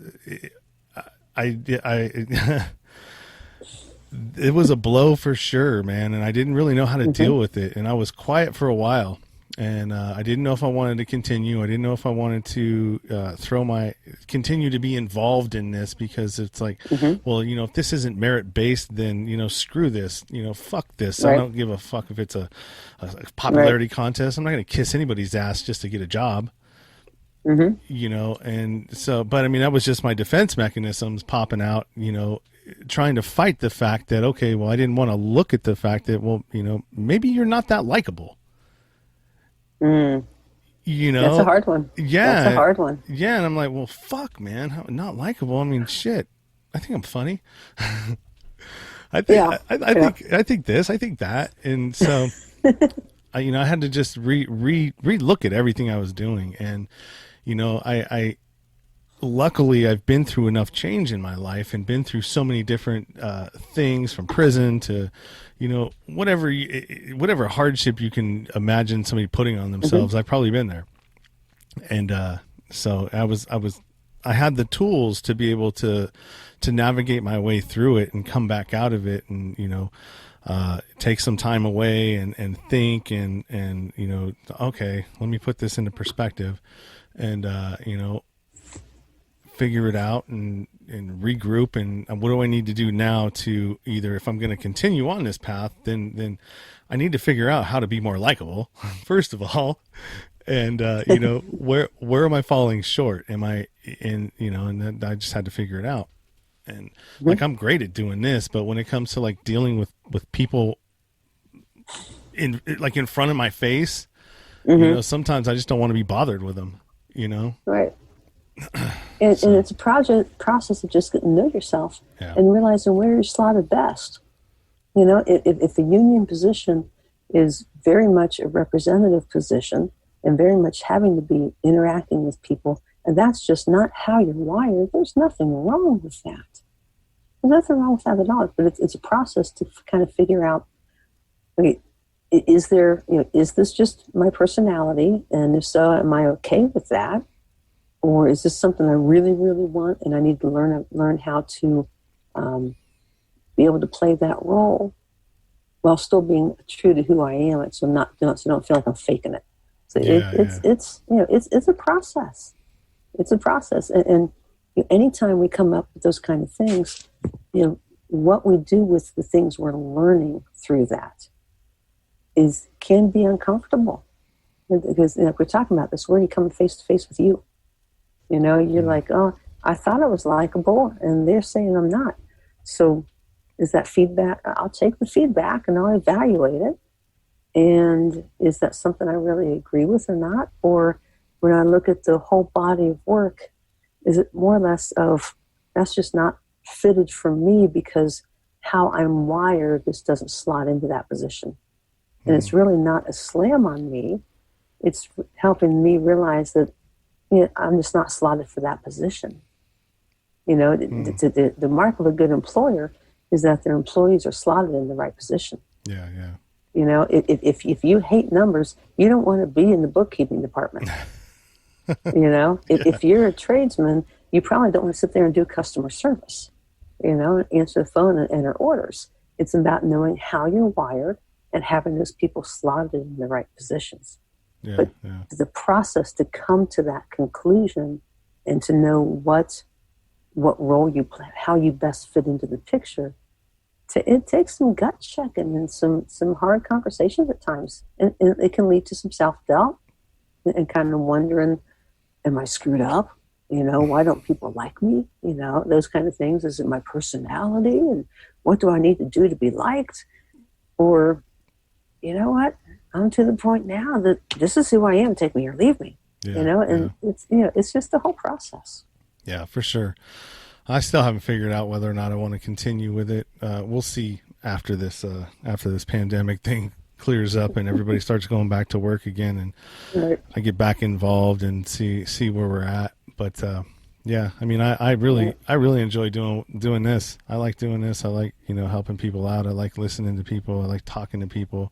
a blow for sure, man. And I didn't really know how to deal with it. And I was quiet for a while, and I didn't know if I wanted to continue. I didn't know if I wanted to continue to be involved in this, because it's like, well, if this isn't merit based, then, screw this, fuck this. Right. I don't give a fuck if it's a popularity contest. I'm not going to kiss anybody's ass just to get a job. And so, but that was just my defense mechanisms popping out, trying to fight the fact that, okay, well, I didn't want to look at the fact that, well, maybe you're not that likable. That's a hard one. Yeah. That's a hard one. Yeah. And I'm like, well, fuck, man, how not likable. Shit. I think I'm funny. I think this, I think that. And so, I had to just re-look at everything I was doing. And, I luckily I've been through enough change in my life and been through so many different things, from prison to, whatever hardship you can imagine somebody putting on themselves. I've probably been there. And so I had the tools to be able to navigate my way through it and come back out of it, and take some time away and think and okay, let me put this into perspective and figure it out and regroup and what do I need to do now to either, if I'm going to continue on this path, then I need to figure out how to be more likable first of all, and where am I falling short? Am I in and then I just had to figure it out. And like, I'm great at doing this, but when it comes to like dealing with people in front of my face, sometimes I just don't want to be bothered with them, Right. And it's a process of just getting to know yourself and realizing where you're slotted best. If the union position is very much a representative position and very much having to be interacting with people, and that's just not how you're wired, there's nothing wrong with that. There's nothing wrong with that at all. But it's a process to kind of figure out, okay, is this just my personality? And if so, am I okay with that? Or is this something I really, really want, and I need to learn how to be able to play that role while still being true to who I am, so don't feel like I'm faking it. So it's a process. It's a process, and anytime we come up with those kind of things, what we do with the things we're learning through that can be uncomfortable, because if we're talking about this, where are you coming face to face with you? You're like, oh, I thought I was likable, and they're saying I'm not. So is that feedback? I'll take the feedback and I'll evaluate it. And is that something I really agree with or not? Or when I look at the whole body of work, is it more or less of, that's just not fitted for me because how I'm wired, this doesn't slot into that position. And it's really not a slam on me. It's helping me realize that I'm just not slotted for that position. The mark of a good employer is that their employees are slotted in the right position. Yeah. If you hate numbers, you don't want to be in the bookkeeping department. If you're a tradesman, you probably don't want to sit there and do customer service, answer the phone and enter orders. It's about knowing how you're wired and having those people slotted in the right positions. But the process to come to that conclusion and to know what role you play, how you best fit into the picture, it takes some gut checking and some hard conversations at times. And it can lead to some self-doubt and kind of wondering, am I screwed up? Why don't people like me? Those kind of things. Is it my personality? And what do I need to do to be liked? Or, what? I'm to the point now that this is who I am, take me or leave me, it's just the whole process. Yeah, for sure. I still haven't figured out whether or not I want to continue with it. We'll see after this pandemic thing clears up and everybody starts going back to work again and I get back involved and see where we're at. But, I really enjoy doing this. I like doing this. I like, helping people out. I like listening to people. I like talking to people.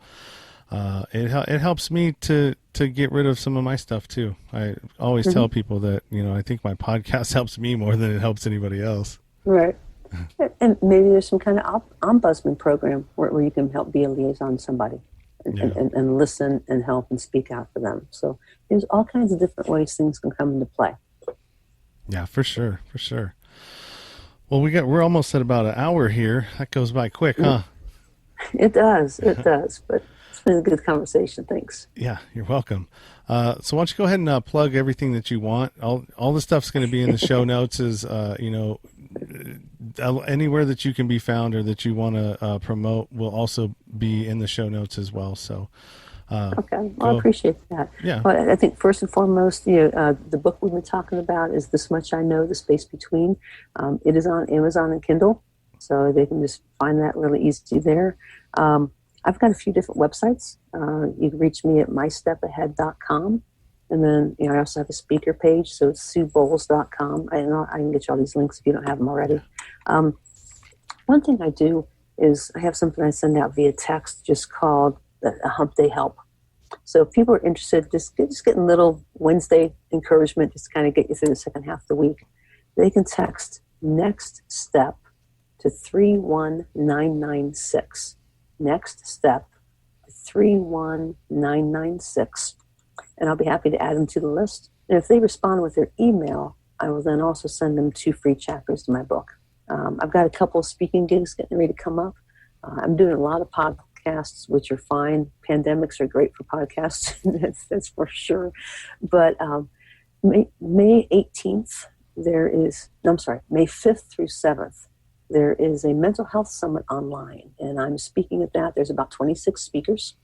It helps me to get rid of some of my stuff too. I always tell people that, I think my podcast helps me more than it helps anybody else. Right. And maybe there's some kind of ombudsman program where you can help be a liaison to somebody and listen and help and speak out for them. So there's all kinds of different ways things can come into play. Yeah, for sure. For sure. Well, we're almost at about an hour here. That goes by quick, huh? It does. But it's been a good conversation. Thanks. Yeah, you're welcome. So why don't you go ahead and plug everything that you want. All the stuff's going to be in the show notes. Is anywhere that you can be found or that you want to promote will also be in the show notes as well. So. Okay. Well, I appreciate that. Yeah. Well, I think first and foremost, the book we've been talking about is This Much I Know, The Space Between. It is on Amazon and Kindle, so they can just find that really easy there. I've got a few different websites. You can reach me at mystepahead.com. And then, I also have a speaker page, so it's SueBoles.com. I can get you all these links if you don't have them already. One thing I do is I have something I send out via text just called a Hump Day Help. So if people are interested, just getting little Wednesday encouragement, just kind of get you through the second half of the week, they can text Next Step to 31996. next step 31996, and I'll be happy to add them to the list. And if they respond with their email, I will then also send them 2 free chapters to my book. I've got a couple of speaking gigs getting ready to come up. I'm doing a lot of podcasts, which are fine. Pandemics are great for podcasts, that's for sure. But May 18th, May 5th through 7th, there is a mental health summit online, and I'm speaking at that. There's about 26 speakers.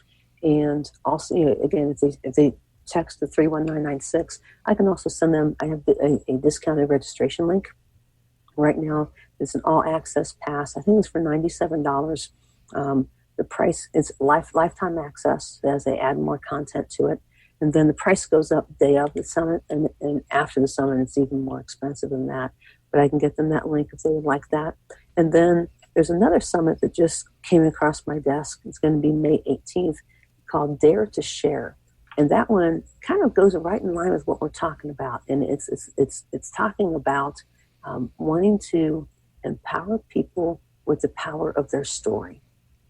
And also, again, if they text the 31996, I can also send them, I have a discounted registration link. Right now, it's an all-access pass. I think it's for $97. The price is lifetime access as they add more content to it. And then the price goes up day of the summit, and after the summit, it's even more expensive than that. But I can get them that link if they would like that. And then there's another summit that just came across my desk. It's going to be May 18th, called Dare to Share. And that one kind of goes right in line with what we're talking about. And it's talking about wanting to empower people with the power of their story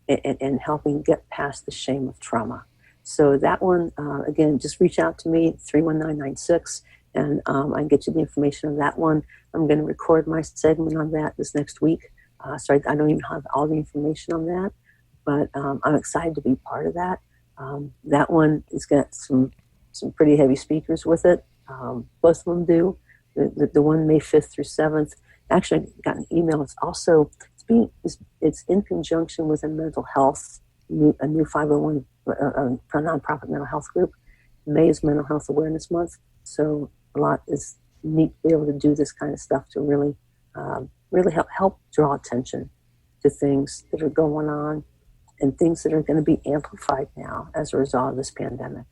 and helping get past the shame of trauma. So that one, again, just reach out to me, 31996, and I can get you the information on that one. I'm going to record my segment on that this next week. So I don't even have all the information on that, but I'm excited to be part of that. That one has got some pretty heavy speakers with it. Both of them do. The one May 5th through 7th. Actually, I got an email. It's in conjunction with a mental health, a new 501 nonprofit mental health group. May is Mental Health Awareness Month, so a lot is neat to be able to do this kind of stuff to really help draw attention to things that are going on and things that are going to be amplified now as a result of this pandemic.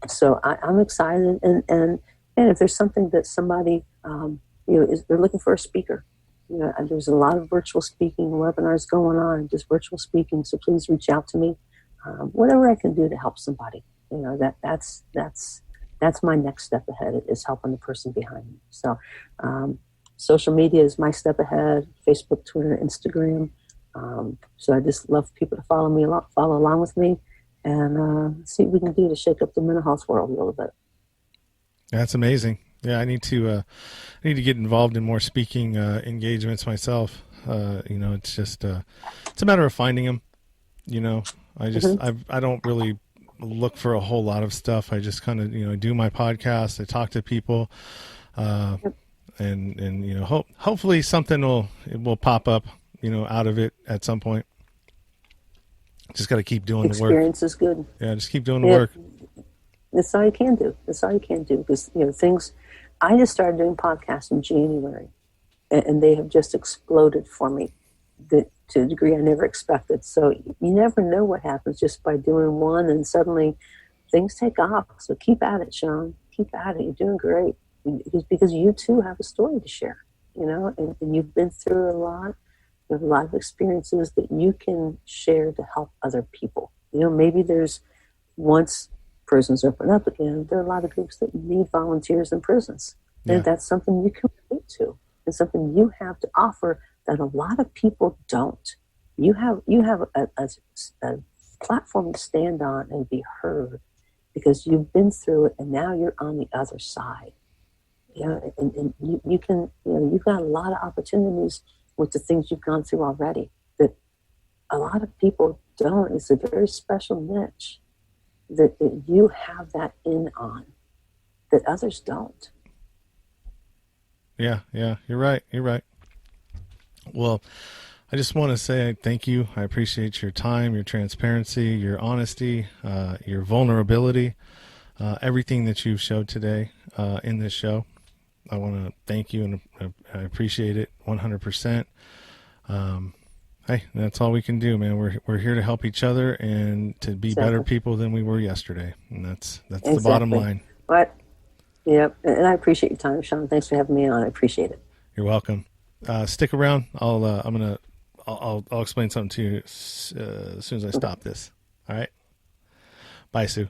So I'm excited, and if there's something that somebody they're looking for a speaker. There's a lot of virtual speaking webinars going on, just virtual speaking. So please reach out to me. Whatever I can do to help somebody. That's my next step ahead, is helping the person behind me. So social media is my step ahead: Facebook, Twitter, Instagram. So I just love people to follow along with me, and see what we can do to shake up the mental health world a little bit. That's amazing. Yeah, I need to get involved in more speaking engagements myself. It's just it's a matter of finding them. I don't really look for a whole lot of stuff. I just kind of do my podcast. I talk to people, and hopefully something will pop up out of it at some point. Just got to keep doing the work. Experience is good. Yeah, just keep doing the work. That's all you can do. Because things. I just started doing podcasts in January, and they have just exploded for me to a degree I never expected. So you never know what happens just by doing one, and suddenly things take off. So keep at it, Shawn. Keep at it. You're doing great. Because you too have a story to share, and you've been through a lot. You have a lot of experiences that you can share to help other people. Maybe there's, once prisons open up again, there are a lot of groups that need volunteers in prisons. Yeah. And that's something you can relate to. It's something you have to offer that a lot of people don't. You have a platform to stand on and be heard because you've been through it, and now you're on the other side. And you can, you've got a lot of opportunities with the things you've gone through already that a lot of people don't. It's a very special niche that you have that in on that others don't. Yeah, you're right. Well, I just want to say thank you. I appreciate your time, your transparency, your honesty, your vulnerability, everything that you've showed today in this show. I want to thank you, and I appreciate it 100%. Hey, that's all we can do, man. We're here to help each other and to be better people than we were yesterday, and that's exactly the bottom line. But yep, and I appreciate your time, Shawn. Thanks for having me on. I appreciate it. You're welcome. Stick around. I'll explain something to you as soon as I stop this. All right. Bye, Sue.